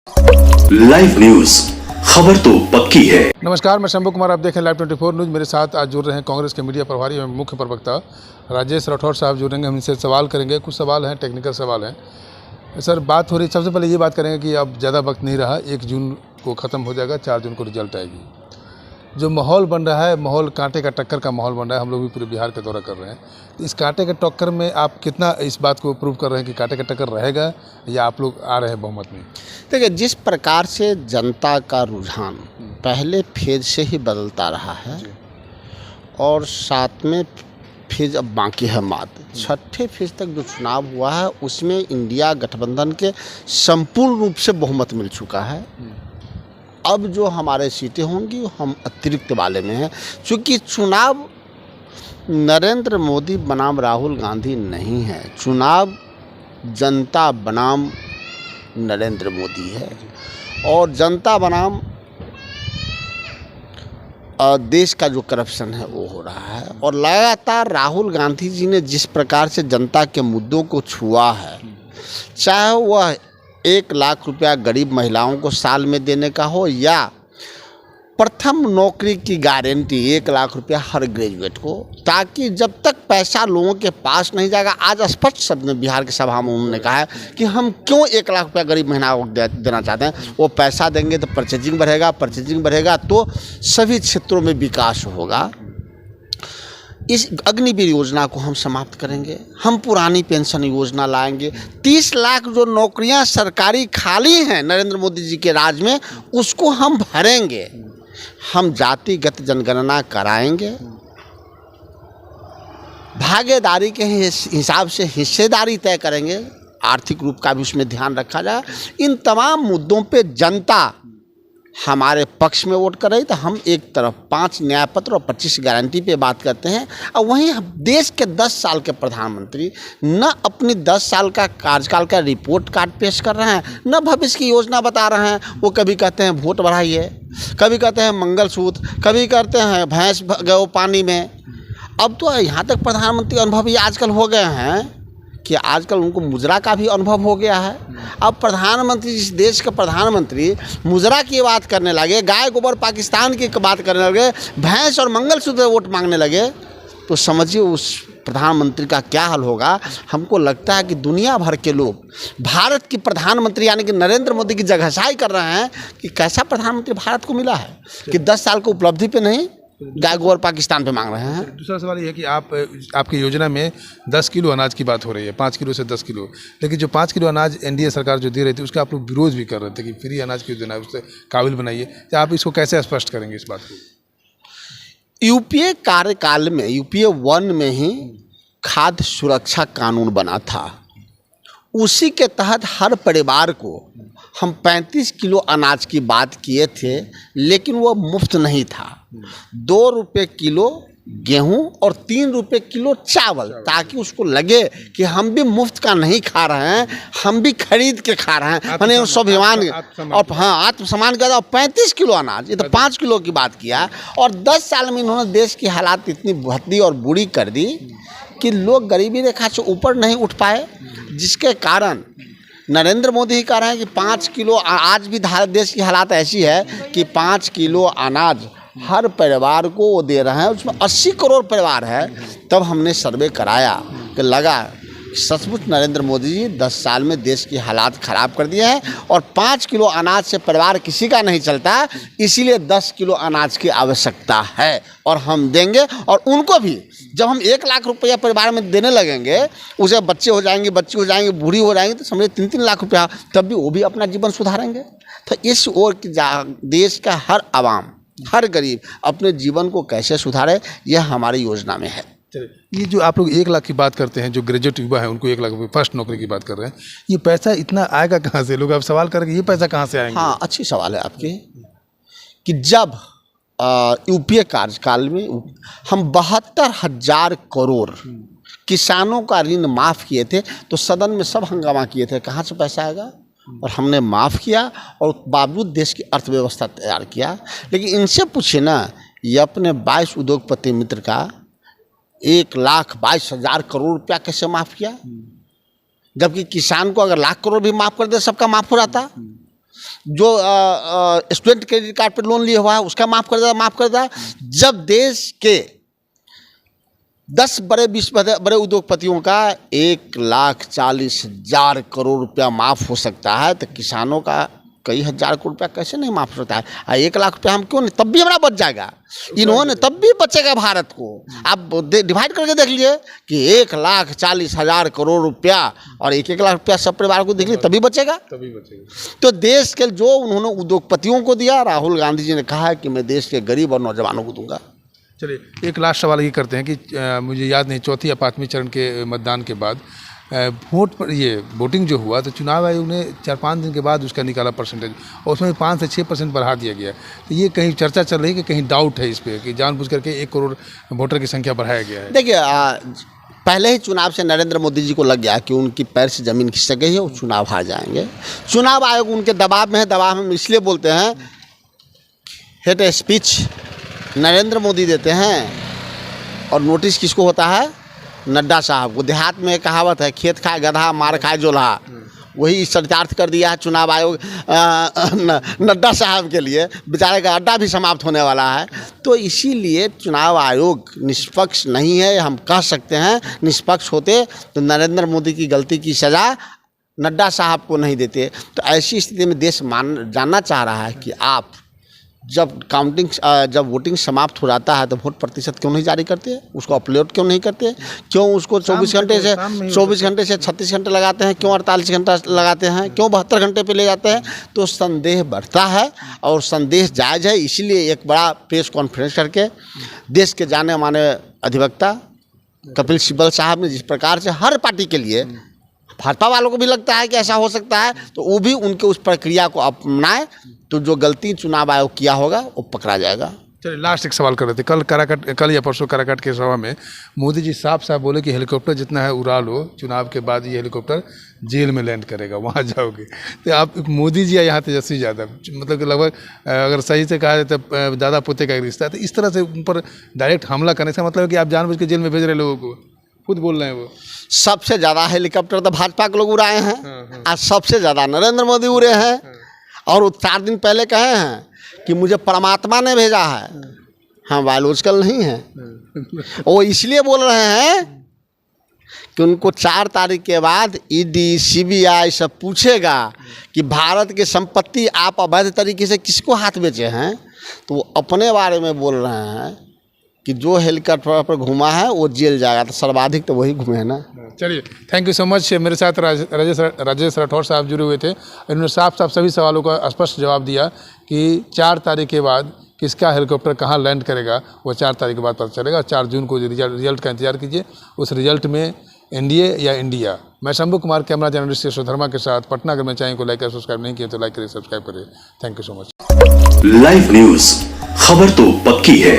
Live news, खबर तो पक्की है। नमस्कार, मैं शंभू कुमार, आप देखें लाइव 24 न्यूज़। मेरे साथ आज जुड़ रहे हैं कांग्रेस के मीडिया प्रभारी एवं मुख्य प्रवक्ता राजेश राठौर साहब जुड़ेंगे। हम इनसे सवाल करेंगे, कुछ सवाल हैं, टेक्निकल सवाल हैं। सर, बात हो रही, सबसे पहले ये बात करेंगे कि अब ज़्यादा वक्त नहीं रहा, 1 जून को ख़त्म हो जाएगा, 4 जून को रिजल्ट आएगी। जो माहौल बन रहा है, माहौल कांटे का टक्कर का माहौल बन रहा है। हम लोग भी पूरे बिहार का दौरा कर रहे हैं, तो इस कांटे के टक्कर में आप कितना इस बात को प्रूव कर रहे हैं कि कांटे का टक्कर रहेगा या आप लोग आ रहे हैं बहुमत में? देखिए, जिस प्रकार से जनता का रुझान पहले फेज से ही बदलता रहा है और 7वें फेज अब बाकी है मात्र, 6ठे फेज तक जो चुनाव हुआ है उसमें इंडिया गठबंधन के संपूर्ण रूप से बहुमत मिल चुका है। अब जो हमारे सीटें होंगी हम अतिरिक्त वाले में हैं, क्योंकि चुनाव नरेंद्र मोदी बनाम राहुल गांधी नहीं है, चुनाव जनता बनाम नरेंद्र मोदी है और जनता बनाम देश का जो करप्शन है वो हो रहा है। और लगातार राहुल गांधी जी ने जिस प्रकार से जनता के मुद्दों को छुआ है, चाहे वह 1 लाख रुपया गरीब महिलाओं को साल में देने का हो या प्रथम नौकरी की गारंटी 1 लाख रुपया हर ग्रेजुएट को, ताकि जब तक पैसा लोगों के पास नहीं जाएगा। आज स्पष्ट शब्द में बिहार की सभा में उन्होंने कहा है कि हम क्यों 1 लाख रुपया गरीब महिलाओं को देना चाहते हैं। वो पैसा देंगे तो परचेजिंग बढ़ेगा तो सभी क्षेत्रों में विकास होगा। इस अग्निवीर योजना को हम समाप्त करेंगे, हम पुरानी पेंशन योजना लाएंगे, 30 लाख जो नौकरियां सरकारी खाली हैं नरेंद्र मोदी जी के राज में उसको हम भरेंगे, हम जातिगत जनगणना कराएंगे, भागीदारी के हिसाब से हिस्सेदारी तय करेंगे, आर्थिक रूप का भी उसमें ध्यान रखा जाए। इन तमाम मुद्दों पे जनता हमारे पक्ष में वोट कर रही, तो हम एक तरफ 5 न्याय पत्र और 25 गारंटी पे बात करते हैं और वहीं देश के 10 साल के प्रधानमंत्री न अपनी 10 साल का कार्यकाल का रिपोर्ट कार्ड पेश कर रहे हैं, न भविष्य की योजना बता रहे हैं। वो कभी कहते हैं वोट बढ़ाइए, कभी कहते हैं मंगलसूत्र, कभी कहते हैं भैंस गए पानी में। अब तो यहाँ तक प्रधानमंत्री अनुभवी आजकल हो गए हैं कि आजकल उनको मुजरा का भी अनुभव हो गया है। अब प्रधानमंत्री, जिस देश के प्रधानमंत्री मुजरा की बात करने लगे, गाय गोबर पाकिस्तान की बात करने लगे, भैंस और मंगलसूत्र वोट मांगने लगे, तो समझिए उस प्रधानमंत्री का क्या हाल होगा। हमको लगता है कि दुनिया भर के लोग भारत की प्रधानमंत्री यानी कि नरेंद्र मोदी की जगहसाई कर रहे हैं कि कैसा प्रधानमंत्री भारत को मिला है कि 10 साल को उपलब्धि पे नहीं गाय गोबर पाकिस्तान पे मांग रहे हैं। दूसरा सवाल ये है कि आपकी योजना में 10 किलो अनाज की बात हो रही है, 5 किलो से 10 किलो, लेकिन जो 5 किलो अनाज एनडीए सरकार जो दे रही थी उसका आप लोग विरोध भी कर रहे थे कि फ्री अनाज क्यों देना है, उससे काबिल बनाइए। तो आप इसको कैसे स्पष्ट करेंगे इस बात को? यूपीए कार्यकाल में, यूपीए 1 में ही खाद्य सुरक्षा कानून बना था, उसी के तहत हर परिवार को हम 35 किलो अनाज की बात किए थे, लेकिन वो मुफ्त नहीं था। 2 रुपये किलो गेहूं और 3 रुपये किलो चावल, ताकि उसको लगे कि हम भी मुफ्त का नहीं खा रहे हैं, हम भी खरीद के खा रहे हैं, मैंने स्वाभिमान और हाँ आत्मसम्मान किया था। 35 किलो अनाज, ये तो 5 किलो की बात किया। और 10 साल में इन्होंने देश की हालात इतनी भद्दी और बुरी कर दी कि लोग गरीबी रेखा से ऊपर नहीं उठ पाए, जिसके कारण नरेंद्र मोदी ही कह रहे हैं कि 5 किलो, आज भी देश की हालात ऐसी है कि 5 किलो अनाज हर परिवार को वो दे रहे हैं, उसमें 80 करोड़ परिवार है। तब हमने सर्वे कराया कि लगा सचमुच नरेंद्र मोदी जी 10 साल में देश की हालात ख़राब कर दिए हैं और 5 किलो अनाज से परिवार किसी का नहीं चलता, इसीलिए 10 किलो अनाज की आवश्यकता है और हम देंगे। और उनको भी जब हम 1 लाख रुपया परिवार में देने लगेंगे, उसे बच्चे हो जाएंगे, बच्ची हो जाएंगे, बूढ़ी हो जाएंगी, तो समझे 3-3 लाख रुपया, तब भी वो भी अपना जीवन सुधारेंगे। तो इस ओर की देश का हर आवाम, हर गरीब अपने जीवन को कैसे सुधारे, यह हमारी योजना में है। ये जो आप लोग 1 लाख की बात करते हैं, जो ग्रेजुएट युवा है उनको 1 लाख रुपये फर्स्ट नौकरी की बात कर रहे हैं, ये पैसा इतना आएगा कहाँ से? लोग अब सवाल करेंगे ये पैसा कहाँ से आएंगे? हाँ, अच्छी सवाल है आपकी कि जब यूपीए कार्यकाल में हम 72,000 करोड़ किसानों का ऋण माफ़ किए थे, तो सदन में सब हंगामा किए थे कहाँ से पैसा आएगा, और हमने माफ़ किया और बावजूद देश की अर्थव्यवस्था तैयार किया। लेकिन इनसे पूछिए ना, ये अपने 22 उद्योगपति मित्र का 1,22,000 करोड़ रुपया कैसे माफ़ किया, जबकि किसान को अगर लाख करोड़ भी माफ़ कर दे सबका माफ़ हो जाता। जो स्टूडेंट क्रेडिट कार्ड पर लोन लिया हुआ है उसका माफ़ कर देगा। जब देश के 10 बड़े 20 बड़े उद्योगपतियों का 1,40,000 करोड़ रुपया माफ़ हो सकता है, तो किसानों का कई हज़ार करोड़ रुपया कैसे नहीं माफ़ होता है? 1 लाख रुपया हम क्यों नहीं, तब भी हमारा बच जाएगा, इन्होंने तब भी बचेगा भारत को। आप डिवाइड करके देख लीजिए कि 1,40,000 करोड़ रुपया और 1 लाख रुपया सब परिवार को देख लीजिए, तभी बचेगा। तो देश के जो उन्होंने उद्योगपतियों को दिया, राहुल गांधी जी ने कहा है कि मैं देश के गरीब और नौजवानों को दूंगा। चलिए एक लास्ट सवाल ये करते हैं कि मुझे याद नहीं, चौथी या 5वें चरण के मतदान के बाद वोट पर ये वोटिंग जो हुआ, तो चुनाव आयोग ने 4-5 दिन के बाद उसका निकाला परसेंटेज, और उसमें 5 से 6% बढ़ा दिया गया। तो ये कहीं चर्चा चल रही है कि कहीं डाउट है इस पर कि जानबूझ करके 1 करोड़ वोटर की संख्या बढ़ाया गया है। देखिए पहले ही चुनाव से नरेंद्र मोदी जी को लग गया कि उनकी पैर से ज़मीन खिसक गई है, वो चुनाव हार जाएंगे। चुनाव आयोग उनके दबाव में है, दबाव हम इसलिए बोलते हैं, हेट स्पीच नरेंद्र मोदी देते हैं और नोटिस किसको होता है? नड्डा साहब को। देहात में एक कहावत है, खेत खाए गधा मार खाए जोल्हा, वही चरितार्थ कर दिया है चुनाव आयोग नड्डा साहब के लिए। बेचारे का अड्डा भी समाप्त होने वाला है। तो इसीलिए चुनाव आयोग निष्पक्ष नहीं है। हम कह सकते हैं निष्पक्ष होते तो नरेंद्र मोदी की गलती की सज़ा नड्डा साहब को नहीं देते। तो ऐसी स्थिति में देश जानना चाह रहा है कि आप जब जब वोटिंग समाप्त हो जाता है तो वोट प्रतिशत क्यों नहीं जारी करते, उसको अपलोड क्यों नहीं करते, क्यों उसको 24 घंटे से 36 घंटे लगाते हैं, क्यों 48 घंटा लगाते हैं, क्यों 72 घंटे पे ले जाते हैं? तो संदेह बढ़ता है और संदेह जायज़ है। इसीलिए एक बड़ा प्रेस कॉन्फ्रेंस करके देश के जाने माने अधिवक्ता कपिल सिब्बल साहब ने जिस प्रकार से हर पार्टी के लिए, भाजपा वालों को भी लगता है कि ऐसा हो सकता है, तो वो भी उनके उस प्रक्रिया को अपनाए, तो जो गलती चुनाव आयोग किया होगा वो पकड़ा जाएगा। चलिए लास्ट एक सवाल कर रहे थे। कल या परसों काराकाट के सभा में मोदी जी साफ बोले कि हेलीकॉप्टर जितना है उड़ा लो, चुनाव के बाद ये हेलीकॉप्टर जेल में लैंड करेगा, वहाँ जाओगे। तो आप मोदी जी या यहाँ तेजस्वी यादव, मतलब कि लगभग अगर सही से कहा जाए तो दादा पोते का एक रिश्ता है, तो इस तरह से उन पर डायरेक्ट हमला करने से मतलब कि आप जानबूझ के जेल में भेज रहे लोगों को, खुद बोल रहे हैं वो। सबसे ज़्यादा हेलीकॉप्टर तो भाजपा के लोग उड़ाए हैं, और सबसे ज़्यादा नरेंद्र मोदी उड़े हैं। और वो 4 दिन पहले कहे हैं कि मुझे परमात्मा ने भेजा है, हाँ बायोलॉजिकल नहीं है। वो इसलिए बोल रहे हैं कि उनको 4 तारीख के बाद ईडी CBI सब पूछेगा कि भारत की संपत्ति आप अवैध तरीके से किसको हाथ बेचे हैं। तो वो अपने बारे में बोल रहे हैं कि जो हेलीकॉप्टर पर घुमा है वो जेल जाएगा, तो सर्वाधिक तो वही घूमे है ना। चलिए थैंक यू सो मच। मेरे साथ राजेश राठौर साहब जुड़े हुए थे। इन्होंने साफ सभी सवालों का स्पष्ट जवाब दिया कि 4 तारीख के बाद किसका हेलीकॉप्टर कहाँ लैंड करेगा वो 4 तारीख के बाद पता चलेगा। 4 जून को रिजल्ट का इंतजार कीजिए। उस रिजल्ट में NDA या इंडिया। मैं शंभू कुमार, कैमरा जर्नलिस्ट यशोधर्मा के साथ पटना। अगर मैं चैनल को लाइक और सब्सक्राइब नहीं किया तो लाइक करिए, सब्सक्राइब करिए। Thank you so much. Live news, खबर तो पक्की है।